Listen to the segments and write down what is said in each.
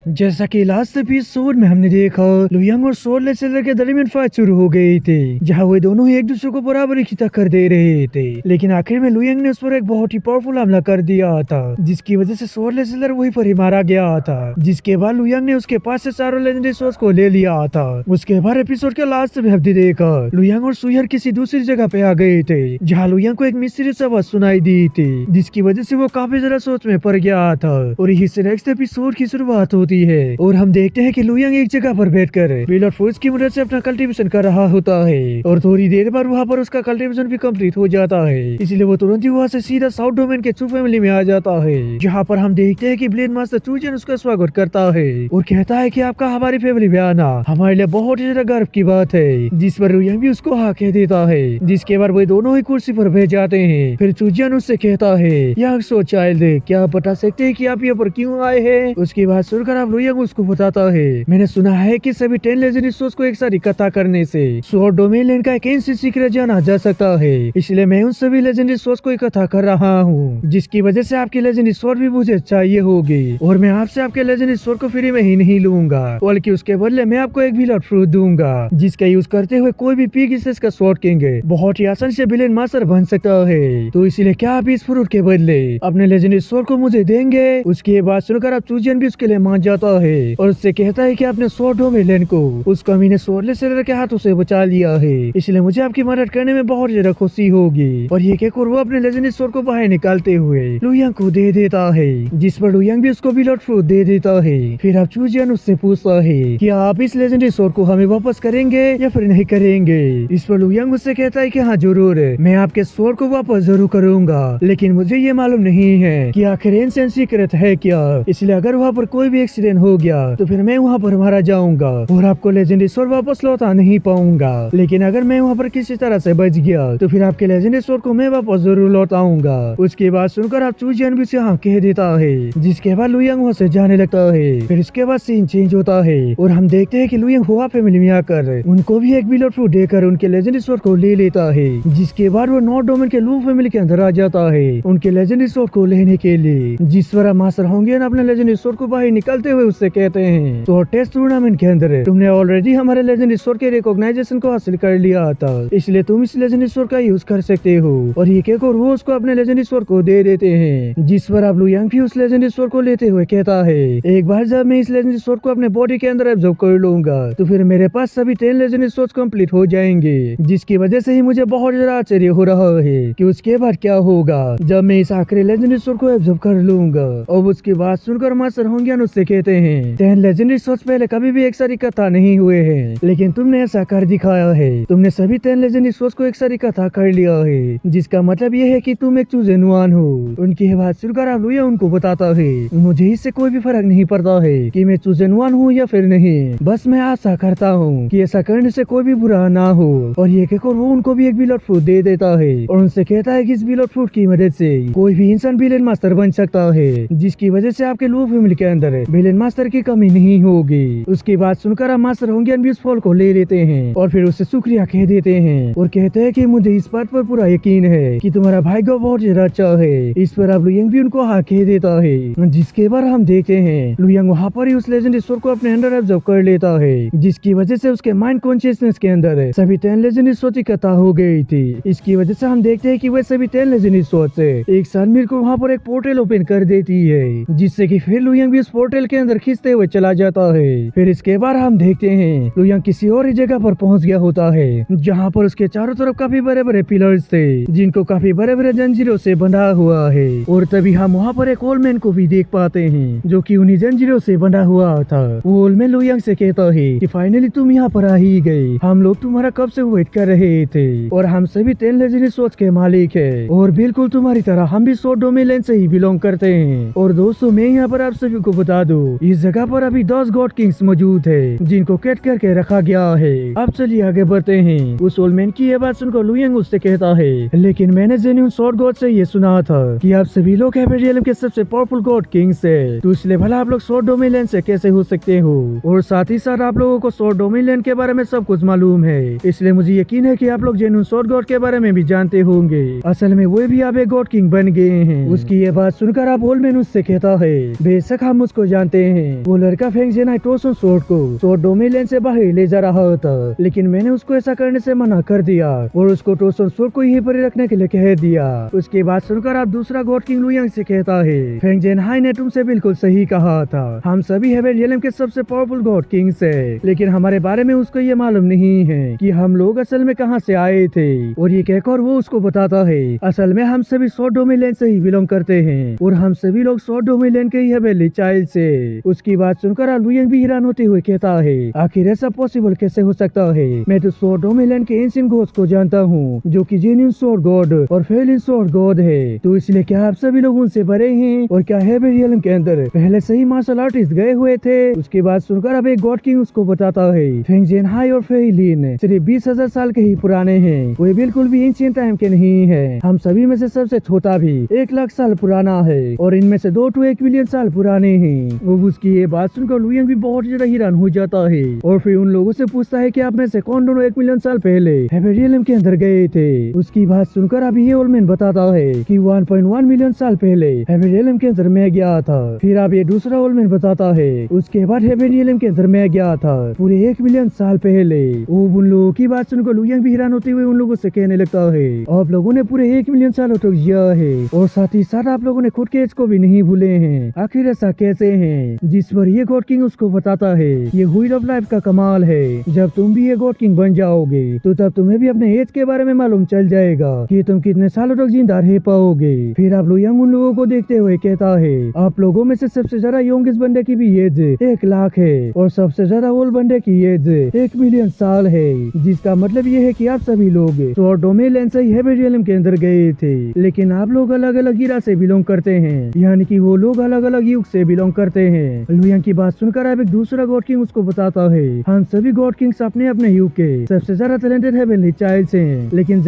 जैसा कि last episode में हमने देखा, लुयांग और स्वॉर्ड लेसलर के दरमियान फाइट शुरू हो गई थी, जहां वे दोनों ही एक दूसरे को बराबरी की टक्कर दे रहे थे। लेकिन आखिर में लुयांग ने उस पर एक बहुत ही पावरफुल हमला कर दिया था, जिसकी वजह से स्वॉर्ड लेसलर वहीं पर ही मारा गया था। जिसके बाद लुयांग ने उसके पास से चारों लेजेंडरी स्वॉर्ड्स को ले लिया था। उसके बाद एपिसोड के लास्ट में हमने देखा, लुयांग और सुयर किसी दूसरी जगह पे आ गए थे, जहाँ लुयांग को एक मिस्टीरियस आवाज सुनाई दी थी, जिसकी वजह से वो काफी ज्यादा सोच में पड़ गया था। और यही से नेक्स्ट एपिसोड की शुरुआत होती है और हम देखते हैं कि लुयांग एक जगह पर बैठकर व्हील ऑफ फ्रूट्स की मदद से अपना कल्टीवेशन कर रहा होता है और थोड़ी देर बाद वहाँ पर उसका कल्टीवेशन भी कंप्लीट हो जाता है। इसलिए वो तुरंत ही वहाँ से सीधा साउथ डोमेन के चू फैमिली में आ जाता है, जहाँ पर हम देखते हैं कि ब्लेड मास्टर चूजन उसका स्वागत करता है और कहता है कि आपका हमारी फैमिली में आना हमारे लिए बहुत ही ज्यादा गर्व की बात है। जिस पर लुयांग भी उसको हाँ कह देता है, जिसके बाद वे दोनों ही कुर्सी पर बैठ जाते हैं। फिर चूजन उससे कहता है, यंग सो चाइल्ड, क्या आप बता सकते हैं कि आप यहाँ पर क्यों आए हैं? उसकी बात सुनकर आप लुयांग उसको बताता है, मैंने सुना है कि सभी 10 लेजेंडरी सोर्स को एक साथ इकट्ठा करने से स्वॉर्ड डोमेन लैंड का एक एंशिएंट सीक्रेट जाना जा सकता है, इसलिए मैं उन सभी लेजेंडरी सोर्स को इकट्ठा कर रहा हूँ, जिसकी वजह से आपकी लेजेंडरी सोर्ड भी मुझे चाहिए होगी। और मैं आपसे आपके लेजेंडरी सोर्ड को फ्री में ही नहीं लूंगा, बल्कि उसके बदले मैं आपको एक व्हील ऑफ फ्रूट दूंगा, जिसका यूज करते हुए कोई भी पीक का स्वॉर्ड किंग बहुत ही आसानी से विलेन मास्टर बन सकता है। तो इसलिए क्या आप इस फ्रूट के बदले अपने लेजेंडरी सोर्ड को मुझे देंगे? उसकी बात सुनकर आप चूजन भी उसके लिए मान जाता है और उससे कहता है कि आपने स्वॉर्ड डोमेन को उस कमीने स्वॉर्ड लेसलर के हाथों से बचा लिया है, इसलिए मुझे आपकी मदद करने में बहुत ज्यादा खुशी होगी। और ये कहकर वो अपने लेजेंडरी स्वॉर्ड को बाहर निकालते हुए लुयांग को दे देता है, जिस पर लुयांग भी उसको व्हील ऑफ फ्रूट दे देता है। फिर आप चूजन उससे पूछता है कि आप इस लेजेंडरी स्वॉर्ड को हमें वापस करेंगे या फिर नहीं करेंगे? इस पर लुयांग उससे कहता है कि हाँ जरूर, मैं आपके स्वॉर्ड को वापस जरूर करूंगा, लेकिन मुझे ये मालूम नहीं है कि आखिर एंशिएंट सीक्रेट है क्या, इसलिए अगर वहाँ पर कोई भी एक्सीडेंट हो गया तो फिर मैं वहाँ पर मारा जाऊंगा और आपको लेजेंडरी स्वॉर्ड वापस लौटा नहीं पाऊंगा। लेकिन अगर मैं वहाँ पर किसी तरह से बच गया तो फिर आपके लेजेंडरी स्वॉर्ड को मैं वापस जरूर लौटाऊंगा। उसकी बात सुनकर आप चूजन भी से हाँ कह देता है, जिसके बाद लुयांग वहाँ से जाने लगता है। फिर इसके बाद सीन चेंज होता है और हम देखते हैं कि लुयांग हुआ फैमिली में आकर उनको भी एक व्हील ऑफ फ्रूट देकर उनके लेजेंडरी स्वॉर्ड को ले लेता है, जिसके बाद वो नॉर्थ डोमेन के लू फैमिली के अंदर आ जाता है उनके लेजेंडरी स्वॉर्ड को लेने के लिए। जिस पर मास्टर होंगे अपने लेजेंडरी स्वॉर्ड को बाहर निकलते हुए उससे कहते हैं, तो टेस्ट टूर्नामेंट के अंदर तुमने ऑलरेडी हमारे लेजेंडरी स्वॉर्ड के रिकॉग्नाइजेशन को हासिल कर लिया था, इसलिए तुम इस लेजेंडरी स्वॉर्ड का यूज कर सकते हो। और ये कहकर वो उसको अपने लेजेंडरी स्वॉर्ड को दे देते हैं, जिस पर अब लुयांग भी उस लेजेंडरी स्वॉर्ड को लेते हुए कहता है, एक बार जब मैं इस लेजेंडरी स्वॉर्ड को अपने बॉडी के अंदर एब्जॉर्ब कर लूंगा तो फिर मेरे पास सभी 10 लेजेंडरी स्वॉर्ड्स कंप्लीट हो जाएंगे, जिसकी वजह से ही मुझे बहुत ज्यादा आश्चर्य हो रहा है कि उसके बाद क्या होगा जब मैं इस आखिरी लेजेंडरी स्वॉर्ड को एब्जॉर्ब कर लूंगा। और उसकी बात सुनकर मास्टर होंगियान उससे कहते हैं, 10 लेजेंडरी स्वॉर्ड्स पहले कभी भी एक साथ इकट्ठा नहीं हुए हैं, लेकिन तुमने ऐसा कर दिखाया है, तुमने सभी 10 लेजेंडरी स्वॉर्ड्स को एक साथ इकट्ठा कर लिया है, जिसका मतलब ये है कि तुम एक चूजन वन हो। उनकी बात सुनकर अब लुयांग उनको बताता है, मुझे इससे कोई भी फर्क नहीं पड़ता है कि मैं चूजन वन हूँ या फिर नहीं, बस मैं आशा करता हूँ कि ऐसा करने से कोई भी बुरा ना हो। और ये कहकर वो उनको भी एक व्हील ऑफ फ्रूट दे देता है और उनसे कहता है कि इस व्हील ऑफ फ्रूट की मदद से कोई भी इंसान विलेन मास्टर बन सकता है, जिसकी वजह से आपके लू फैमिली के अंदर विलेन मास्टर की कमी नहीं होगी। उसकी बात सुनकर आप मास्टर होंगियान भी उस फल को ले लेते हैं और फिर उससे शुक्रिया कह देते हैं और कहते हैं कि मुझे इस बात पर पूरा यकीन है कि तुम्हारा भाग्य बहुत ज्यादा अच्छा है। इस पर अब लुयांग भी उनको हाँ कह देता है, जिसके बाद हम देखते हैं लुयांग वहाँ पर ही उस लेजेंडरी स्वॉर्ड को अपने अंदर एब्जॉर्ब कर लेता है, जिसकी वजह से उसके माइंड कॉन्शियसनेस के अंदर सभी 10 लेजेंडरी स्वॉर्ड इकट्ठा हो गई थी। इसकी वजह से हम देखते हैं कि वह सभी 10 लेजेंडरी स्वॉर्ड से एक साथ मिलकर वहाँ पर एक पोर्टल ओपन कर देती है, जिससे कि फिर लुयांग भी उस पोर्टल के अंदर खींचते हुए चला जाता है। फिर इसके बाद हम देखते हैं लुयांग किसी और ही जगह पर पहुंच गया होता है, जहाँ पर उसके चारों तरफ काफी बड़े बड़े पिलर्स थे, जिनको काफी बड़े बड़े जंजीरों से बंधा हुआ है। और तभी हम वहाँ पर एक ओल्ड मैन को भी देख पाते हैं, जो कि उन्हीं जंजीरों से बंधा हुआ था। वो ओल्ड मैन लुयांग से कहता है कि फाइनली तुम यहाँ पर आ ही गए, हम लोग तुम्हारा कब से वेट कर रहे थे और हम सभी 10 लेजेंडरी स्वॉर्ड्स के मालिक है और बिल्कुल तुम्हारी तरह हम भी स्वॉर्ड डोमेन लैंड से ही बिलोंग करते हैं। और दोस्तों मैं यहाँ पर आप सभी को बता दूं, इस जगह पर अभी 10 गॉड किंग्स मौजूद है, जिनको कैद करके रखा गया है। अब चलिए आगे बढ़ते हैं। उस ओल्ड मैन की ये बात सुनकर लुयांग उससे कहता है, लेकिन मैंने जेन्युइन स्वॉर्ड गॉड से ये सुना था कि आप सभी लोग हेवन रियल्म के सबसे पावरफुल गॉड किंग्स है, तो इसलिए भला आप लोग स्वॉर्ड डोमेन लैंड से कैसे हो सकते हो? और साथ ही साथ आप लोगों को स्वॉर्ड डोमेन लैंड के बारे में सब कुछ मालूम है, इसलिए मुझे यकीन है कि आप लोग जेन्युइन स्वॉर्ड गॉड के बारे में भी जानते होंगे। असल में वो भी अब एक गॉड किंग बन गए हैं। उसकी ये बात सुनकर आप ओल्ड मैन उससे कहता है, बेशक हम उसको जानते बताते हैं वो लड़का फेंग जेनाई टोसन सोर्ड को सोर्ड डोमेन से बाहर ले जा रहा था, लेकिन मैंने उसको ऐसा करने से मना कर दिया और उसको टोसन सोर्ड को यहीं पर रखने के लिए कह दिया। उसके बाद सुनकर आप दूसरा गॉड किंग लुयांग से कहता है फेंग जेनहाई ने तुमसे बिल्कुल सही कहा था, हम सभी हेवन रियलम के सबसे पावरफुल गॉड किंग्स है, लेकिन हमारे बारे में उसको ये मालूम नहीं है कि हम लोग असल में कहाँ से आए थे। और ये कहकर वो उसको बताता है असल में हम सभी सॉर्ड डोमेन से ही बिलोंग करते हैं और हम सभी लोग सॉर्ड डोमेन के ही हेवनली चाइल्ड से। उसकी बात सुनकर लुयांग भी हैरान होते हुए कहता है आखिर ऐसा पॉसिबल कैसे हो सकता है, मैं तो सॉर्ड डोमेन के एंशिएंट गॉड्स को जानता हूँ जो कि जेन्युइन सॉर्ड गॉड और फेलिन सॉर्ड गॉड है, तो इसलिए क्या आप सभी लोग उनसे भरे हैं और क्या हेवन रियलम के अंदर पहले से ही मार्शल आर्टिस्ट गए हुए थे। उसके बाद सुनकर अब एक गॉड किंग उसको बताता है फेंग जेनहाई और फेलिन सिर्फ 20,000 साल के ही पुराने हैं, वे बिल्कुल भी एंशिएंट टाइम के नहीं है, हम सभी में से सबसे छोटा भी 1 लाख साल पुराना है और इनमें से 2 to 1 मिलियन साल पुराने हैं। वो उसकी ये बात सुनकर लुयांग भी बहुत ज्यादा हैरान हो जाता है और फिर उन लोगों से पूछता है कि आप में से कौन दोनों 1 मिलियन साल पहले हेवन रियलम के अंदर गए थे। उसकी बात सुनकर अभी ये ओल्ड मैन बताता है कि 1.1 मिलियन साल पहले हेवन रियलम के अंदर मैं गया था। फिर अब ये दूसरा ओल्ड मैन बताता है उसके बाद हेवन रियलम के अंदर मैं गया था पूरे 1 मिलियन साल पहले। वो उन लोगों की बात सुनकर लुयांग भी हैरान होते हुए उन लोगों से कहने लगता है आप लोगों ने पूरे 1 मिलियन सालों तक जिया है और साथ ही साथ आप लोगों ने खुद के एज को भी नहीं भूले हैं, आखिर ऐसा कैसे है। जिस पर ये गॉड किंग उसको बताता है ये व्हील ऑफ लाइफ का कमाल है, जब तुम भी ये गॉड किंग बन जाओगे तो तब तुम्हें भी अपने एज के बारे में मालूम चल जाएगा कि तुम कितने सालों तक जिंदा रह पाओगे। फिर आप लुयांग उन लोगों को देखते हुए कहता है आप लोगों में से सबसे ज्यादा यंगेस्ट बंदे की भी एज 1 लाख है और सबसे ज्यादा ओल्ड बंदे की एज 1 मिलियन साल है, जिसका मतलब ये है कि आप सभी लोग सॉर्ड डोमेन से ही हेवन रियलम के अंदर गए थे, लेकिन आप लोग अलग अलग ईरा से बिलोंग करते हैं, यानी कि वो लोग अलग अलग युग से बिलोंग करते हैं। लुयांग की बात सुनकर अब एक दूसरा गॉड किंग उसको बताता है हम सभी गॉड किंग्स अपने अपने युग के सबसे ज्यादा टैलेंटेड हेवनली चाइल्ड्स हैं, लेकिन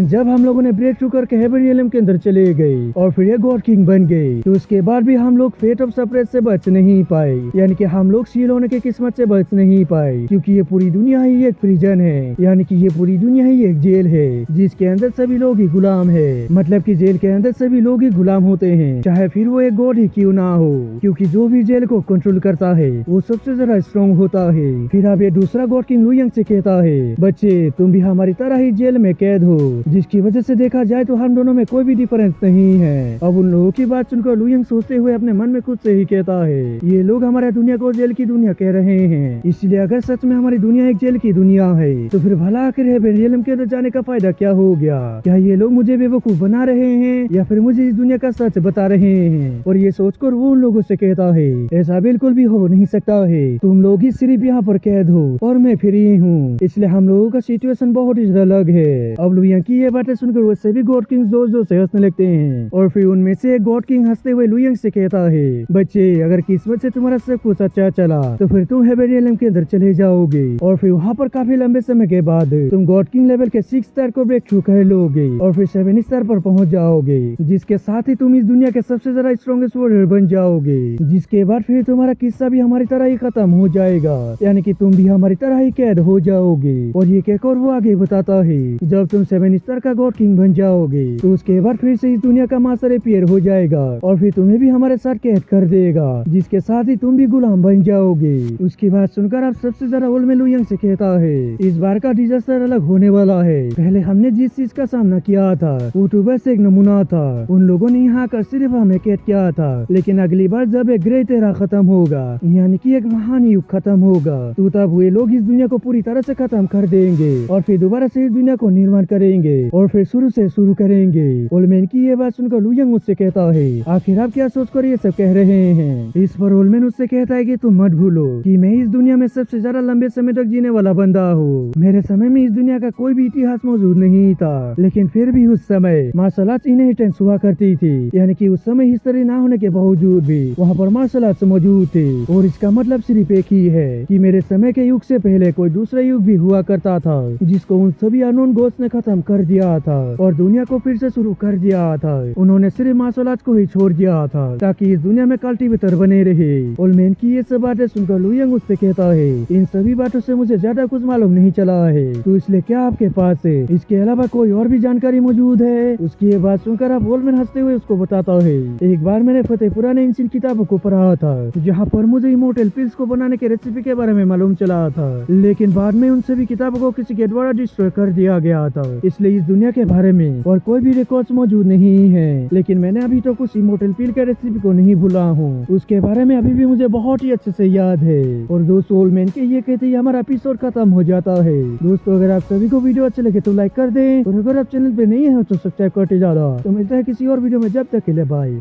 जब हम लोगों ने ब्रेक थ्रू करके हेवन रियलम के अंदर चले गए और फिर ये गॉड किंग बन गए, तो उसके बाद भी हम लोग फेट ऑफ सेपरेट से बच नहीं पाए, यानी कि हम लोग सील होने की किस्मत से बच नहीं पाए, क्योंकि ये पूरी दुनिया ही एक प्रिजन है, यानी कि ये पूरी दुनिया ही एक जेल है जिसके अंदर सभी लोग ही गुलाम है। मतलब कि जेल के अंदर सभी लोग ही गुलाम होते हैं, चाहे फिर वो एक गॉड ही क्यों ना हो, क्योंकि जो भी जेल को कंट्रोल करता है वो सबसे ज्यादा स्ट्रॉन्ग होता है। फिर अब ये दूसरा गॉड किंग लुयांग से कहता है बच्चे तुम भी हमारी तरह ही जेल में कैद हो, जिसकी वजह से देखा जाए तो हम दोनों में कोई भी डिफरेंस नहीं है। अब उन लोगों की बात सुनकर लुयांग सोचते हुए अपने मन में खुद से ही कहता है ये लोग हमारे दुनिया को जेल की दुनिया कह रहे हैं, इसलिए अगर सच में हमारी दुनिया एक जेल की दुनिया है तो फिर भला आखिर हेवन रियलम के अंदर जाने का फायदा क्या हो गया। क्या ये लोग मुझे बेवकूफ बना रहे हैं या फिर मुझे इस दुनिया का सच बता रहे हैं। और ये सोचकर वो उन लोगों से कहता है ऐसा बिल्कुल भी हो नहीं सकता है, तुम लोग ही सिर्फ यहाँ पर कैद हो और मैं फ्री हूँ, इसलिए हम लोगों का सिचुएशन बहुत ही अलग है। अब लुयांग की ये बातें सुनकर वो सभी गॉड किंग जोर जोर से हंसने लगते हैं और फिर उनमें से एक गॉड किंग हंसते हुए लुयांग से कहता है बच्चे अगर किस्मत से तुम्हारा सब कुछ अच्छा चला तो फिर तुम हेवन रियलम के अंदर चले जाओगे और फिर वहाँ पर काफी लंबे समय के बाद तुम गॉड किंग लेवल के 6 स्टार को ब्रेक थ्रू कर लोगे और फिर 7 स्टार पर पहुँच जाओगे, जिसके साथ ही तुम इस दुनिया के सबसे ज्यादा स्ट्रॉन्गेस्ट वॉरियर बन जाओगे, जिसके बाद फिर तुम्हारा किस्सा भी हमारी तरह ही खत्म हो जाएगा, यानी कि तुम भी हमारी तरह ही कैद हो जाओगे। और ये कहकर वो आगे बताता है जब तुम 7 स्टार का गॉड किंग बन जाओगे तो उसके बाद फिर से इस दुनिया का मास्टर अपीयर हो जाएगा और फिर तुम्हें भी हमारे साथ कैद कर देगा, जिसके साथ ही तुम भी गुलाम बन जाओगे। उसकी बात सुनकर आप सबसे ज्यादा ओल्ड मैन लुयांग से कहता है इस बार का डिजास्टर अलग होने वाला है, पहले हमने जिस चीज का सामना किया था वो तो बस एक नमूना था, उन लोगों ने यहाँ कर सिर्फ हमें कैद किया था, लेकिन अगली बार जब एक ग्रेट एरा खत्म होगा यानी कि एक महान युग खत्म होगा तो तब वे लोग इस दुनिया को पूरी तरह से खत्म कर देंगे और फिर दोबारा से इस दुनिया को निर्माण करेंगे और फिर शुरू से शुरू करेंगे। ओल्ड मैन की ये बात सुनकर लुयांग उससे कहता है आखिर आप क्या सोचकर ये सब कह रहे हैं। इस पर ओल्ड मैन उससे कहता है कि तुम मत भूलो कि मैं इस दुनिया में सबसे ज्यादा लंबे समय तक जीने वाला बंदा हूँ, मेरे समय में इस दुनिया का कोई भी इतिहास मौजूद नहीं था, लेकिन फिर भी उस समय मार्शल आर्ट्स इनहेरिटेंस हुआ करती थी, यानी कि उस समय हिस्ट्री ना होने के बावजूद भी वहाँ पर मार्शल आर्ट्स मौजूद थे। और इसका मतलब सिर्फ एक ही है कि मेरे समय के युग से पहले कोई दूसरा युग भी हुआ करता था जिसको उन सभी अननोन गोस्ट ने खत्म कर दिया था और दुनिया को फिर से शुरू कर दिया था। उन्होंने सिर्फ मार्शल आर्ट्स को ही छोड़ दिया था ताकि इस दुनिया में कल्टीवेटर बने रहे। ओल्ड मैन की ये सब बातें सुनकर लुयांग उससे कहता है इन सभी बातों से मुझे ज्यादा कुछ मालूम नहीं चला है, तो इसलिए क्या आपके पास है इसके अलावा कोई और भी जानकारी मौजूद है। उसकी ये बात सुनकर आप ओल्ड मैन हंसते हुए उसको बताता है एक बार मैंने फतेहपुरा ने इन किताबों को पर आया था, जहाँ पर मुझे इमोर्टल पिल्स को बनाने के रेसिपी के बारे में मालूम चला था, लेकिन बाद में उन सभी किताबों को किसी के द्वारा डिस्ट्रॉय कर दिया गया था, इसलिए इस दुनिया के बारे में और कोई भी रिकॉर्ड्स मौजूद नहीं है। लेकिन मैंने अभी तक उस इमोर्टल पिल के रेसिपी को नहीं भूला हूँ, उसके बारे में अभी भी मुझे बहुत ही अच्छे से याद है। और दोस्तों ओल्ड के ये कहते ही हमारा एपिसोड खत्म हो जाता है। दोस्तों अगर आप सभी को वीडियो अच्छे लगे तो लाइक कर दें, और अगर आप चैनल पे नहीं है तो सब्सक्राइब करते जाना। तो मिलता है किसी और वीडियो में, जब तक के लिए बाय।